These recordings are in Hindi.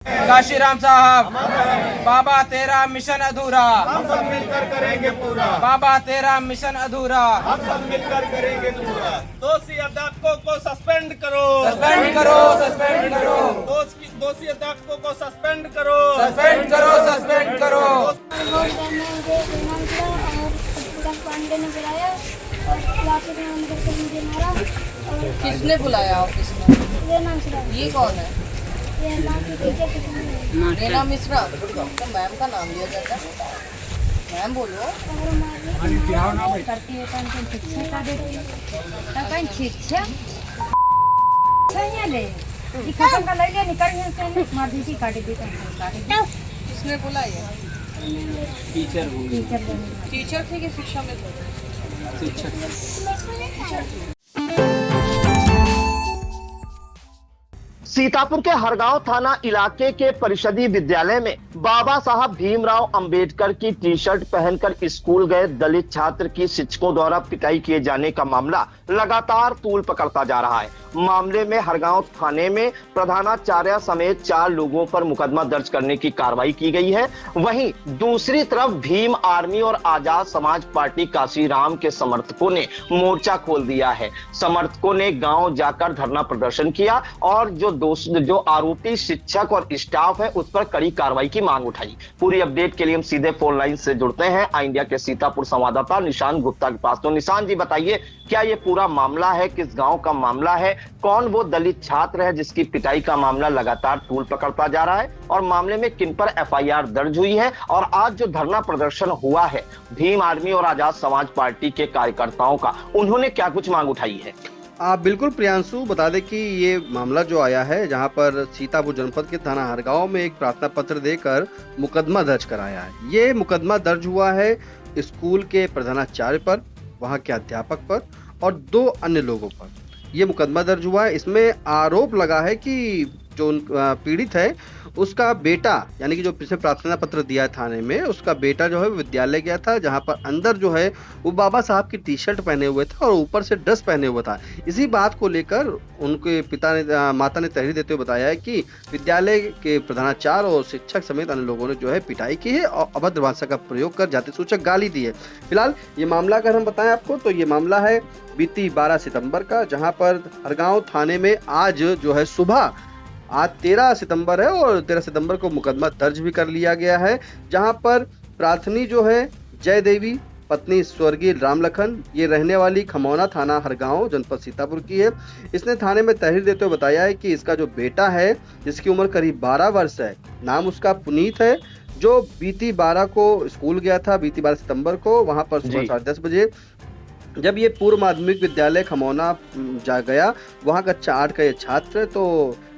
काशीराम साहब, बाबा तेरा मिशन अधूरा, हम सब मिलकर करेंगे पूरा। बाबा तेरा मिशन अधूरा। हम सब मिलकर करेंगे पूरा। दोषी अध्यापकों को सस्पेंड करो, सस्पेंड करो, सस्पेंड करो, दोषी अध्यापकों को सस्पेंड करो, सस्पेंड करो, सस्पेंड करो। वोट देने मुझे इनाम मिला और विकास पांडे ने बुलाया और क्लास में अंदर से मुझे मारा और किसने बुलाया ऑफिस में? ये नाम से ये कौन है? ये नाम की टीचर किसी ने रीना मिश्रा। तो मैम का नाम लिया जाता है। मैम बोलो। और मारी करती है तो शिक्षा का देती है तो कहीं शिक्षा ले शिक्षा का लगे निकल गए से मार दी काट दी काट दी किसने बुलाया? टीचर टीचर थे कि शिक्षा में थे? सीतापुर के हरगांव थाना इलाके के परिषदीय विद्यालय में बाबा साहब भीमराव अंबेडकर की टी शर्ट पहनकर स्कूल गए दलित छात्र की शिक्षकों द्वारा पिटाई किए जाने का मामला लगातार तूल पकड़ता जा रहा है। मामले में हरगांव थाने में प्रधानाचार्य समेत 4 लोगों पर मुकदमा दर्ज करने की कार्रवाई की गई है। वहीं दूसरी तरफ भीम आर्मी और आजाद समाज पार्टी काशीराम के समर्थकों ने मोर्चा खोल दिया है। समर्थकों ने गांव जाकर धरना प्रदर्शन किया और जो आरोपी शिक्षक और स्टाफ है उस पर कड़ी कार्रवाई की मांग उठाई। पूरी अपडेट के लिए हम सीधे फोन लाइन से जुड़ते हैं आई इंडिया के सीतापुर संवाददाता निशान गुप्ता के पास। तो निशान जी बताइए, क्या ये पूरा मामला है, किस गांव का मामला है, कौन वो दलित छात्र है जिसकी पिटाई का मामला लगातार तूल पकड़ता जा रहा है और मामले में किन पर एफआईआर दर्ज हुई है, और आज जो धरना प्रदर्शन हुआ है भीम आर्मी और आजाद समाज पार्टी के कार्यकर्ताओं का, उन्होंने क्या कुछ मांग उठाई है? आप बिल्कुल प्रियांशु बता दें कि ये मामला जो आया है जहां पर सीतापुर जनपद के थाना हरगांव में एक प्रार्थना पत्र देकर मुकदमा दर्ज कराया है। ये मुकदमा दर्ज हुआ है स्कूल के प्रधानाचार्य पर, वहां के अध्यापक पर और 2 अन्य लोगों पर। ये मुकदमा दर्ज हुआ है। इसमें आरोप लगा है कि जो पीड़ित है उसका बेटा, यानी कि जो पिछले प्रार्थना पत्र दिया है थाने में, उसका बेटा जो है विद्यालय गया था जहां पर अंदर जो है वो बाबा साहब की टी शर्ट पहने हुए था और ऊपर से ड्रेस पहने हुआ था। इसी बात को लेकर उनके माता ने तहरीर देते हुए बताया है कि विद्यालय के प्रधानाचार्य और शिक्षक समेत अन्य लोगों ने जो है पिटाई की है और अभद्र भाषा का प्रयोग कर जाति सूचक गाली दी है। फिलहाल ये मामला अगर हम बताएं आपको तो ये मामला है बीती 12 सितंबर का, जहां पर हरगांव थाने में आज जो है सुबह, आज 13 सितंबर है और 13 सितंबर को मुकदमा दर्ज भी कर लिया गया है, जहां पर प्रार्थनी जो है जय देवी पत्नी स्वर्गीय राम लखन, ये रहने वाली खमौना थाना हरगांव जनपद सीतापुर की है। इसने थाने में तहरीर देते हुए बताया है कि इसका जो बेटा है जिसकी उम्र करीब 12 वर्ष है, नाम उसका पुनीत है, जो बीती 12 को स्कूल गया था, बीती 12 सितंबर को वहां पर सुबह 10:30 बजे जब ये पूर्व माध्यमिक विद्यालय खमौना जा गया, वहाँ कक्षा 8 का ये छात्र तो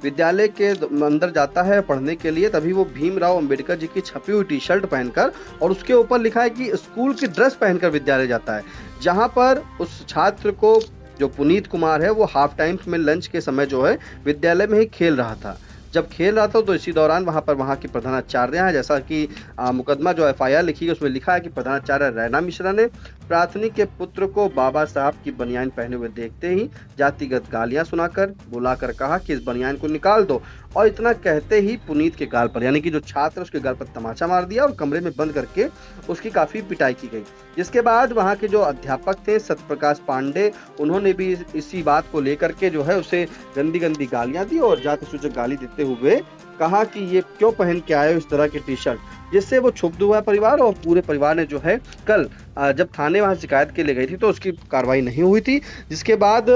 विद्यालय के अंदर जाता है पढ़ने के लिए, तभी वो भीमराव अंबेडकर जी की छपी हुई टी शर्ट पहनकर और उसके ऊपर लिखा है कि स्कूल की ड्रेस पहनकर विद्यालय जाता है, जहाँ पर उस छात्र को जो पुनीत कुमार है वो हाफ टाइम में लंच के समय जो है विद्यालय में ही खेल रहा था। जब खेल रहा था तो इसी दौरान वहाँ की प्रधानाचार्य है, जैसा कि मुकदमा जो एफआईआर लिखी है उसमें लिखा है कि प्रधानाचार्य रीना मिश्रा ने प्रार्थनी के पुत्र को बाबा साहब की बनियान पहने हुए देखते ही जातिगत गालियां सुनाकर बुलाकर कहा कि इस बनियान को निकाल दो, और इतना कहते ही पुनीत के गाल पर, यानी कि जो छात्र उसके गाल पर तमाचा मार दिया और कमरे में बंद करके उसकी काफी पिटाई की गई। जिसके बाद वहाँ के जो अध्यापक थे सत्यप्रकाश पांडे, उन्होंने भी इसी बात को लेकर के जो है उसे गंदी गंदी गालियां दी और जाति सूचक गाली देते हुए कहा कि ये क्यों पहन के आए हो इस तरह की टी शर्ट, जिससे वो क्षुब्ध हुआ परिवार और पूरे परिवार ने जो है कल जब थाने वहां शिकायत के लिए गई थी तो उसकी कार्रवाई नहीं हुई थी। जिसके बाद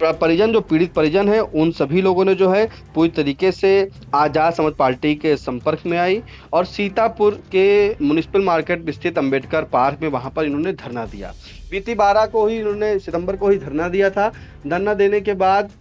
परिजन, जो पीड़ित परिजन है, उन सभी लोगों ने जो है पूरी तरीके से आजाद समाज पार्टी के संपर्क में आई और सीतापुर के म्युनिसिपल मार्केट स्थित अंबेडकर पार्क में वहां पर इन्होंने धरना दिया। बीती 12 सितंबर को ही धरना दिया था। धरना देने के बाद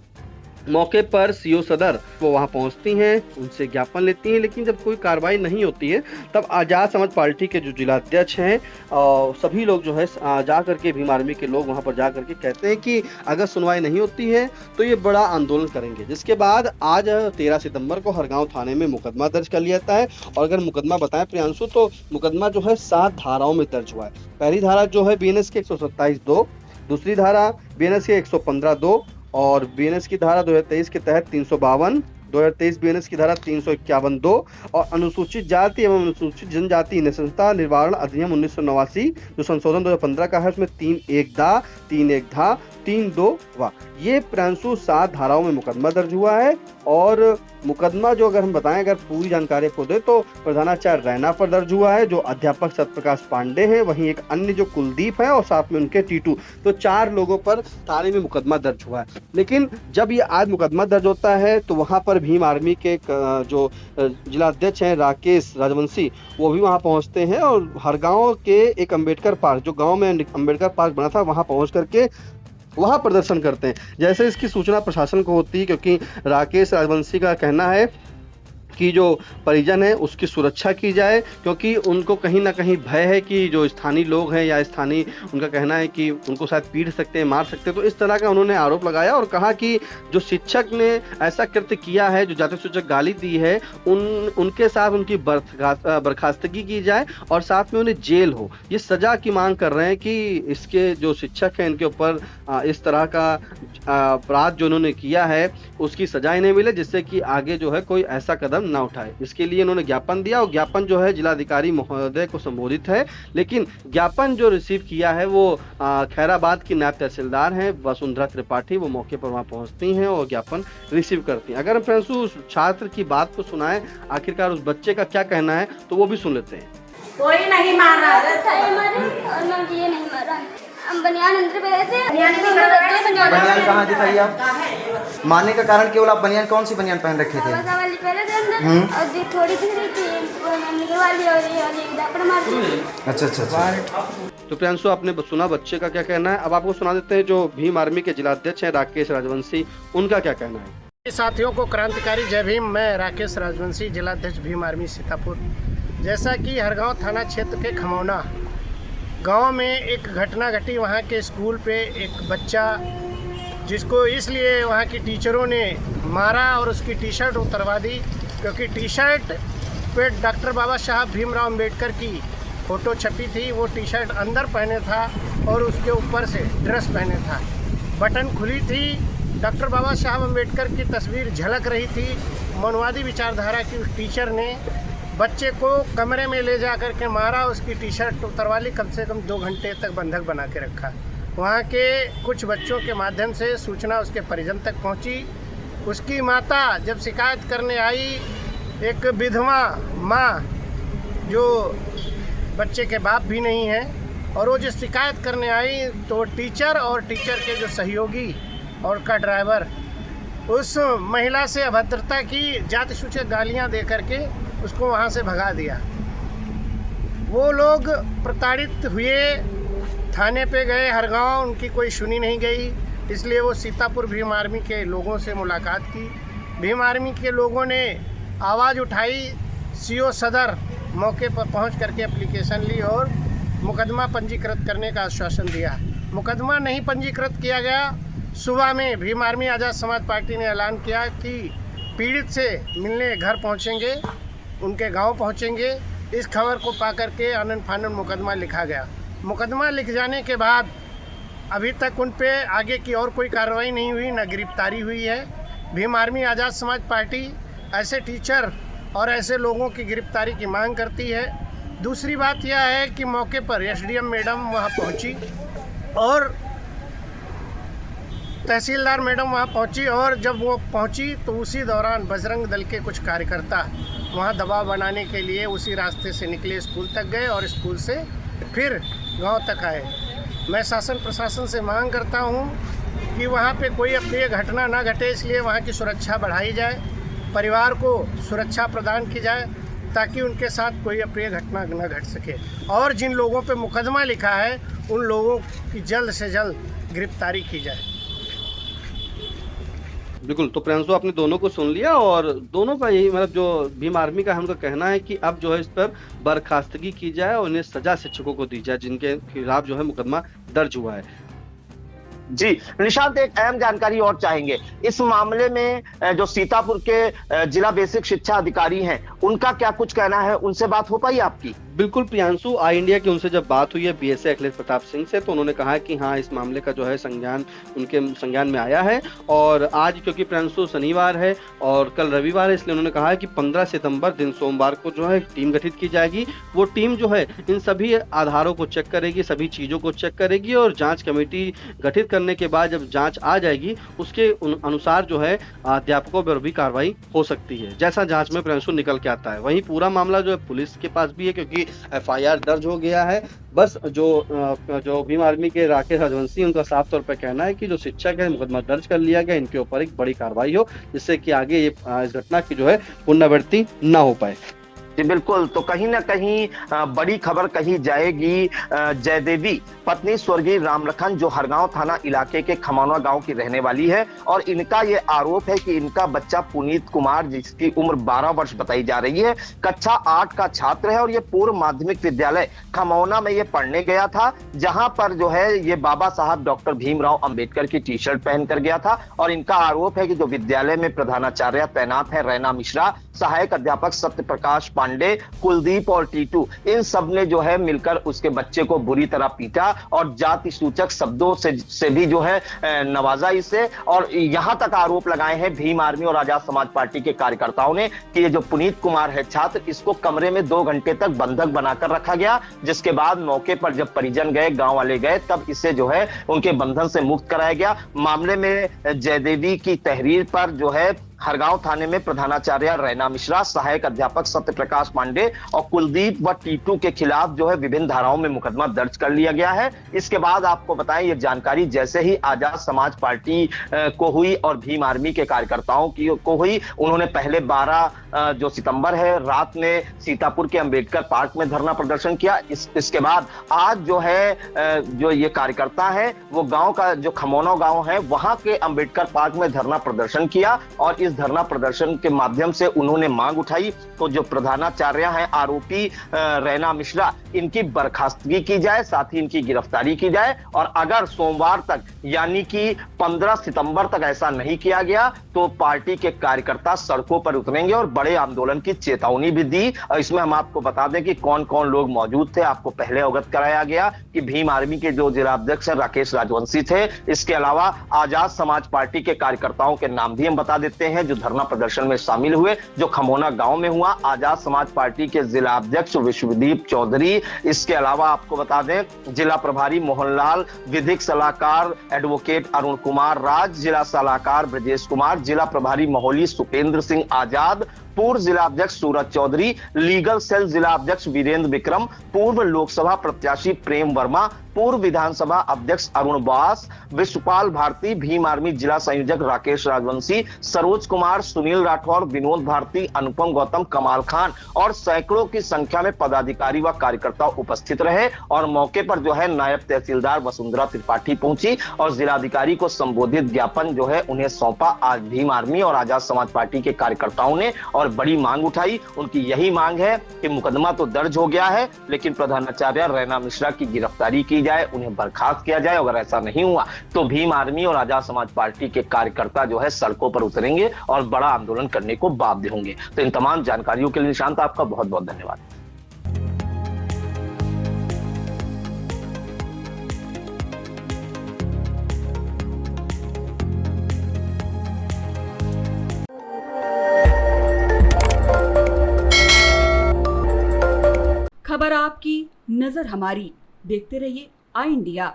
मौके पर सीओ सदर वो वहां पहुंचती हैं, उनसे ज्ञापन लेती हैं, लेकिन जब कोई कार्रवाई नहीं होती है तब आजाद समाज पार्टी के जो जिला अध्यक्ष हैं और सभी लोग जो है जा करके भीम आर्मी के लोग वहां पर जा करके कहते हैं कि अगर सुनवाई नहीं होती है तो ये बड़ा आंदोलन करेंगे। जिसके बाद आज 13 सितंबर को हरगांव थाने में मुकदमा दर्ज कर लिया जाता है। और अगर मुकदमा बताएं प्रियांशु तो मुकदमा जो है 7 धाराओं में दर्ज हुआ है। पहली धारा जो है बीएनएस के 127(2), दूसरी धारा बीएनएस के 115(2) और बीएनएस की धारा 2023 के तहत 352, 2023 बीएनएस की धारा 351(2) और अनुसूचित जाति एवं अनुसूचित जनजाति निशंसता निवारण अधिनियम 1989 जो संशोधन 2015 का है, उसमें 3(1)दा, 3(1)धा, 3(2)वा, ये प्रांशु 7 धाराओं में मुकदमा दर्ज हुआ है। और मुकदमा जो अगर हम बताएं, अगर पूरी जानकारी को दे तो प्रधानाचार्य रैना पर दर्ज हुआ है, जो अध्यापक सत्यप्रकाश पांडे हैं, वहीं एक अन्य जो कुलदीप है और साथ में उनके टीटू, तो 4 लोगों पर थाने में मुकदमा दर्ज हुआ है। लेकिन जब ये आज मुकदमा दर्ज होता है तो वहां पर भीम आर्मी के जो जिला अध्यक्ष हैं राकेश राजवंशी, वो भी वहां पहुंचते हैं और हरगांव के एक अम्बेडकर पार्क, जो गाँव में अम्बेडकर पार्क बना था, वहां पहुंच करके वहां प्रदर्शन करते हैं। जैसे इसकी सूचना प्रशासन को होती है, क्योंकि राकेश राजवंशी का कहना है कि जो परिजन है उसकी सुरक्षा की जाए, क्योंकि उनको कहीं ना कहीं भय है कि जो स्थानीय लोग हैं या स्थानीय, उनका कहना है कि उनको शायद पीट सकते हैं, मार सकते हैं। तो इस तरह का उन्होंने आरोप लगाया और कहा कि जो शिक्षक ने ऐसा कृत्य किया है, जो जाति सूचक गाली दी है, उनके साथ उनकी बर्खास्तगी की जाए और साथ में उन्हें जेल हो। ये सजा की मांग कर रहे हैं कि इसके जो शिक्षक हैं इनके ऊपर इस तरह का अपराध जो उन्होंने किया है उसकी सजा नहीं मिले, जिससे कि आगे जो है कोई ऐसा कदम ना उठाए। इसके लिए उन्होंने ज्ञापन दिया और ज्ञापन जो है जिलाधिकारी महोदय को संबोधित है। लेकिन ज्ञापन जो रिसीव किया है वो खैराबाद की नायब तहसीलदार हैं वसुंधरा त्रिपाठी, वो मौके पर वहां पहुंचती हैं और ज्ञापन रिसीव करती हैं। अगर हम फ्रेंड्स उस छात्र की बात को सुनाएं, आखिरकार उस बच्चे का क्या कहना है, तो वो भी सुन लेते हैं। कोई नहीं मारा और मैं ये नहीं मारा, हम बनियान अंदर पे थे। बनियान कहाँ दिखाई आप? मारने का कारण केवल आप बनियान, कौन सी बनियान पहन रखे थे? वाली पहले थे अंदर और जो थोड़ी सी थी निकल वाली और ये वाली दापड़ मार दी। अच्छा। तो प्रियांशु, आपने सुना बच्चे का क्या कहना है। अब आपको सुना देते हैं जो भीम आर्मी के जिलाध्यक्ष हैं राकेश राजवंशी, उनका क्या कहना है। साथियों को क्रांतिकारी जय भीम। मैं राकेश राजवंशी, जिलाध्यक्ष भीम आर्मी सीतापुर। जैसा कि हरगांव थाना क्षेत्र के खमौना गांव में एक घटना घटी, वहां के स्कूल पे एक बच्चा जिसको इसलिए वहां की टीचरों ने मारा और उसकी टी शर्ट उतरवा दी, क्योंकि टी शर्ट पे डॉक्टर बाबा साहब भीमराव अंबेडकर की फ़ोटो छपी थी। वो टी शर्ट अंदर पहने था और उसके ऊपर से ड्रेस पहने था, बटन खुली थी, डॉक्टर बाबा साहब अंबेडकर की तस्वीर झलक रही थी। मनुवादी विचारधारा की उस टीचर ने बच्चे को कमरे में ले जा कर के मारा, उसकी टी शर्ट उतरवा ली, कम से कम 2 घंटे तक बंधक बना के रखा। वहाँ के कुछ बच्चों के माध्यम से सूचना उसके परिजन तक पहुँची। उसकी माता जब शिकायत करने आई, एक विधवा माँ जो बच्चे के बाप भी नहीं है, और वो जो शिकायत करने आई तो टीचर और टीचर के जो सहयोगी और का ड्राइवर उस महिला से अभद्रता की जाति सूचक गालियाँ दे करके उसको वहाँ से भगा दिया। वो लोग प्रताड़ित हुए, थाने पे गए हरगांव, उनकी कोई सुनी नहीं गई, इसलिए वो सीतापुर भीम आर्मी के लोगों से मुलाकात की। भीम आर्मी के लोगों ने आवाज़ उठाई, सीओ सदर मौके पर पहुंच करके एप्लीकेशन ली और मुकदमा पंजीकृत करने का आश्वासन दिया। मुकदमा नहीं पंजीकृत किया गया। सुबह में भीम आर्मी आज़ाद समाज पार्टी ने ऐलान किया कि पीड़ित से मिलने घर पहुंचेंगे, उनके गांव पहुंचेंगे। इस खबर को पाकर के आनन फानन मुकदमा लिखा गया। मुकदमा लिख जाने के बाद अभी तक उन पे आगे की और कोई कार्रवाई नहीं हुई, न गिरफ्तारी हुई है। भीम आर्मी आज़ाद समाज पार्टी ऐसे टीचर और ऐसे लोगों की गिरफ्तारी की मांग करती है। दूसरी बात यह है कि मौके पर एसडीएम मैडम वहां पहुंची और तहसीलदार मैडम वहां पहुंची, और जब वो पहुंची तो उसी दौरान बजरंग दल के कुछ कार्यकर्ता वहां दबाव बनाने के लिए उसी रास्ते से निकले, स्कूल तक गए और स्कूल से फिर गांव तक आए। मैं शासन प्रशासन से मांग करता हूं कि वहां पे कोई अप्रिय घटना ना घटे, इसलिए वहां की सुरक्षा बढ़ाई जाए, परिवार को सुरक्षा प्रदान की जाए ताकि उनके साथ कोई अप्रिय घटना न घट सके। और जिन लोगों पे मुकदमा लिखा है उन लोगों की जल्द से जल्द गिरफ्तारी की जाए। बिल्कुल, तो प्रियांशु आपने दोनों को सुन लिया और दोनों का यही मतलब जो भीम आर्मी का है उनका कहना है कि अब जो है इस पर बर्खास्तगी की जाए और इन्हें सजा शिक्षकों को दी जाए जिनके खिलाफ जो है मुकदमा दर्ज हुआ है। जी निशांत, एक अहम जानकारी और चाहेंगे इस मामले में। जो सीतापुर के जिला बेसिक शिक्षा अधिकारी हैं उनका क्या कुछ कहना है, उनसे बात हो पाई आपकी? बिल्कुल प्रियांशु, आई इंडिया की उनसे जब बात हुई है बीएसए अखिलेश प्रताप सिंह से, तो उन्होंने कहा कि हाँ, इस मामले का जो है संज्ञान उनके संज्ञान में आया है। और आज क्योंकि प्रियांशु शनिवार है और कल रविवार है, इसलिए उन्होंने कहा है कि 15 सितंबर दिन सोमवार को जो है टीम गठित की जाएगी। वो टीम जो है इन सभी आधारों को चेक करेगी, सभी चीज़ों को चेक करेगी और जाँच कमेटी गठित करने के बाद जब जाँच आ जाएगी उसके अनुसार जो है अध्यापकों पर भी कार्रवाई हो सकती है, जैसा जाँच में प्रियांशु निकल के आता है। वहीं पूरा मामला जो है पुलिस के पास भी है, क्योंकि एफआईआर दर्ज हो गया है। बस जो भीम आर्मी के राकेश राजवंशी, उनका साफ तौर पर कहना है कि जो शिक्षक है मुकदमा दर्ज कर लिया गया, इनके ऊपर एक बड़ी कार्रवाई हो, जिससे कि आगे ये इस घटना की जो है पुनरावृत्ति न हो पाए। जी बिल्कुल, तो कहीं ना कहीं बड़ी खबर कही जाएगी। जयदेवी पत्नी स्वर्गीय रामलखन जो हरगांव थाना इलाके के खमौना गांव की रहने वाली है और इनका ये आरोप है कि इनका बच्चा पुनीत कुमार, जिसकी उम्र 12 वर्ष बताई जा रही है, कक्षा 8 का छात्र है और ये पूर्व माध्यमिक विद्यालय खमौना में ये पढ़ने गया था, जहां पर जो है ये बाबा साहब डॉक्टर भीमराव अंबेडकर की टी शर्ट पहनकर गया था। और इनका आरोप है कि जो विद्यालय में प्रधानाचार्य तैनात है रैना मिश्रा, सहायक अध्यापक सत्य प्रकाश पांडे, कुलदीप और टीटू, इन सब ने जो है मिलकर उसके बच्चे को बुरी तरह पीटा और जाति सूचक शब्दों से भी जो है नवाजा इसे। और यहां तक आरोप लगाए हैं भीम आर्मी और आजाद समाज पार्टी के कार्यकर्ताओं ने कि ये जो पुनीत कुमार है छात्र, इसको कमरे में 2 घंटे तक बंधक बनाकर रखा गया, जिसके बाद मौके पर जब परिजन गए, गांव वाले गए, तब इसे जो है उनके बंधन से मुक्त कराया गया। मामले में जयदेवी की तहरीर पर जो है हरगांव थाने में प्रधानाचार्य रैना मिश्रा, सहायक अध्यापक सत्य प्रकाश पांडे और कुलदीप व टीटू के खिलाफ जो है विभिन्न धाराओं में मुकदमा दर्ज कर लिया गया है। इसके बाद आपको बताएं, ये जानकारी जैसे ही आजाद समाज पार्टी को हुई और भीम आर्मी के कार्यकर्ताओं को हुई, उन्होंने पहले 12 जो सितंबर है रात में सीतापुर के अंबेडकर पार्क में धरना प्रदर्शन किया। इसके बाद आज जो है जो ये कार्यकर्ता है वो गांव का जो खमौना गांव है वहां के अंबेडकर पार्क में धरना प्रदर्शन किया और इस धरना प्रदर्शन के माध्यम से उन्होंने मांग उठाई तो जो प्रधानाचार्य हैं आरोपी रैना मिश्रा, इनकी बर्खास्तगी की जाए, साथ ही इनकी गिरफ्तारी की जाए। और अगर सोमवार तक यानी कि 15 सितंबर तक ऐसा नहीं किया गया तो पार्टी के कार्यकर्ता सड़कों पर उतरेंगे और बड़े आंदोलन की चेतावनी भी दी। और इसमें हम आपको बता दें कि कौन कौन लोग मौजूद थे। आपको पहले अवगत कराया गया कि भीम आर्मी के जो जिलाध्यक्ष राकेश राजवंशी थे, इसके अलावा आजाद समाज पार्टी के कार्यकर्ताओं के नाम भी हम बता देते हैं जो धरना प्रदर्शन में शामिल हुए, जो खमौना गांव में हुआ। आजाद समाज पार्टी के जिला अध्यक्ष विश्वदीप चौधरी, इसके अलावा आपको बता दें जिला प्रभारी मोहनलाल, विधिक सलाहकार एडवोकेट अरुण कुमार राज, जिला सलाहकार ब्रजेश कुमार, जिला प्रभारी मोहली सुपेंद्र सिंह आजाद, पूर्व जिला अध्यक्ष सूरज चौधरी, लीगल सेल जिला अध्यक्ष वीरेंद्र विक्रम, पूर्व लोकसभा प्रत्याशी प्रेम वर्मा, पूर्व विधानसभा अध्यक्ष अरुण बास, विश्वपाल भारती, भीम आर्मी जिला संयोजक राकेश राजवंशी, सरोज कुमार, सुनील राठौर, विनोद भारती, अनुपम गौतम, कमाल खान और सैकड़ों की संख्या में पदाधिकारी व कार्यकर्ता उपस्थित रहे। और मौके पर जो है नायब तहसीलदार वसुंधरा त्रिपाठी पहुंची और जिलाधिकारी को संबोधित ज्ञापन जो है उन्हें सौंपा। आज भीम आर्मी और आजाद समाज पार्टी के कार्यकर्ताओं ने और बड़ी मांग उठाई। उनकी यही मांग है कि मुकदमा तो दर्ज हो गया है, लेकिन प्रधानाचार्य रैना मिश्रा की गिरफ्तारी की जाए, उन्हें बर्खास्त किया जाए। अगर ऐसा नहीं हुआ तो भीम आर्मी और आजाद समाज पार्टी के कार्यकर्ता जो है सड़कों पर उतरेंगे और बड़ा आंदोलन करने को बाध्य होंगे। तो इन तमाम जानकारियों के लिए निशांत आपका बहुत बहुत धन्यवाद। खबर आपकी, नजर हमारी। देखते रहिए आई इंडिया।